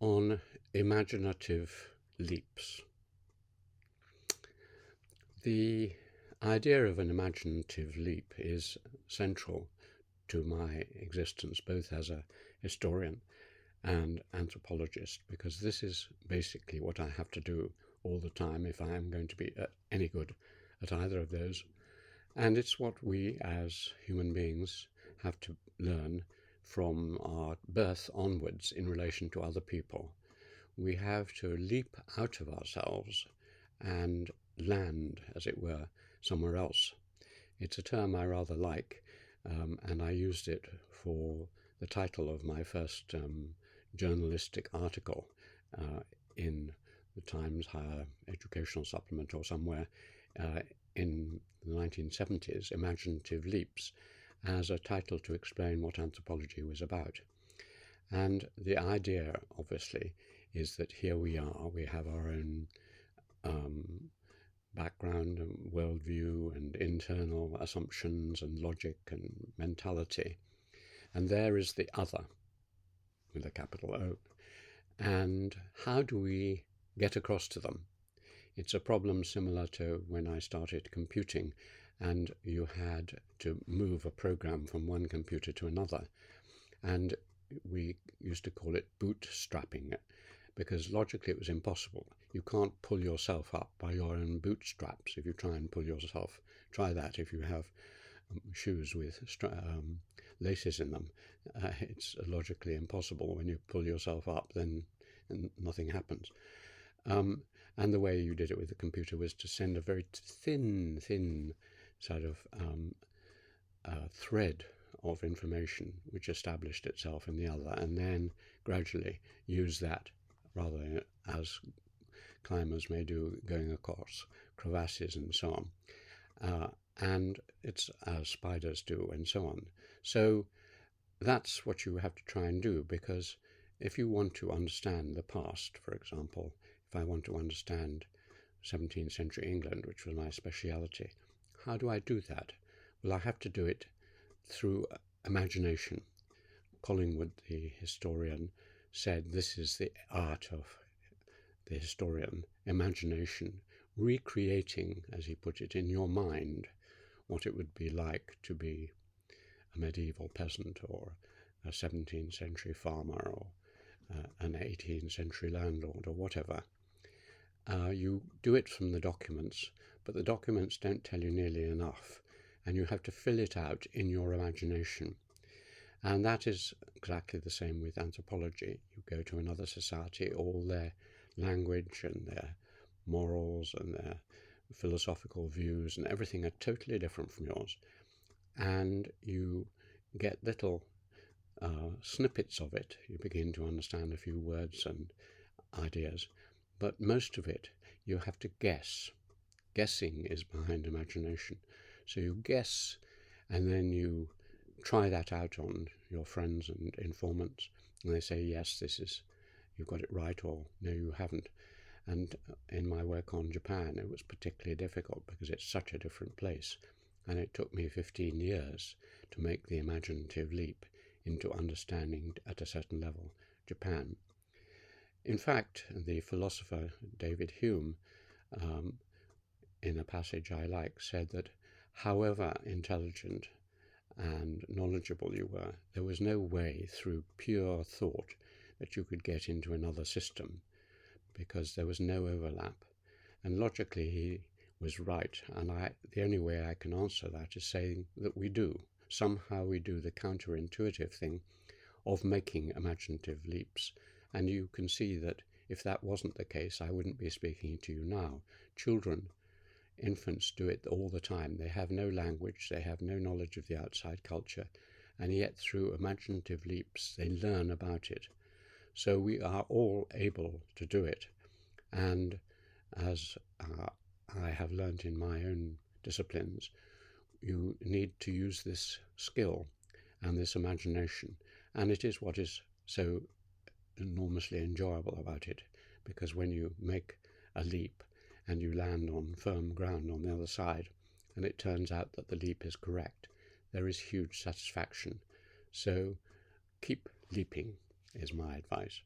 on imaginative leaps. The idea of an imaginative leap is central to my existence, both as a historian and anthropologist, because this is basically what I have to do all the time if I am going to be any good at either of those. And it's what we as human beings have to learn from our birth onwards in relation to other people. We have to leap out of ourselves and land, as it were, somewhere else. It's a term I rather like, and I used it for the title of my first journalistic article in the Times Higher Educational Supplement or somewhere in the 1970s, Imaginative Leaps, as a title to explain what anthropology was about. And the idea, obviously, is that here we are, we have our own background and worldview and internal assumptions and logic and mentality. And there is the other, with a capital O. And how do we get across to them? It's a problem similar to when I started computing and you had to move a program from one computer to another. And we used to call it bootstrapping, because logically it was impossible. You can't pull yourself up by your own bootstraps if you try and pull yourself. Try that if you have shoes with laces in them. It's logically impossible. When you pull yourself up, then nothing happens. And the way you did it with the computer was to send a very thin sort of thread of information which established itself in the other, and then gradually use that, rather as climbers may do going across crevasses and so on. And it's as spiders do and so on. So that's what you have to try and do, because if you want to understand the past, for example, if I want to understand 17th century England, which was my speciality, how do I do that? Well, I have to do it through imagination. Collingwood, the historian, said this is the art of the historian, imagination, recreating, as he put it, in your mind what it would be like to be a medieval peasant or a 17th century farmer or an 18th century landlord or whatever. You do it from the documents, but the documents don't tell you nearly enough, and you have to fill it out in your imagination. And that is exactly the same with anthropology. You go to another society, all their language and their morals and their philosophical views and everything are totally different from yours. And you get little snippets of it. You begin to understand a few words and ideas. But most of it, you have to guess. Guessing is behind imagination. So you guess, and then you try that out on your friends and informants, and they say, yes, you've got it right, or no, you haven't. And in my work on Japan, it was particularly difficult because it's such a different place. And it took me 15 years to make the imaginative leap into understanding, at a certain level, Japan. In fact, the philosopher David Hume, in a passage I like, said that however intelligent and knowledgeable you were, there was no way through pure thought that you could get into another system, because there was no overlap. And logically he was right, and the only way I can answer that is saying that we do. Somehow we do the counterintuitive thing of making imaginative leaps. And you can see that if that wasn't the case, I wouldn't be speaking to you now. Children, infants do it all the time. They have no language, they have no knowledge of the outside culture, and yet through imaginative leaps they learn about it. So we are all able to do it. And as I have learnt in my own disciplines, you need to use this skill and this imagination. And it is what is so enormously enjoyable about it, because when you make a leap and you land on firm ground on the other side, and it turns out that the leap is correct, there is huge satisfaction. So keep leaping is my advice.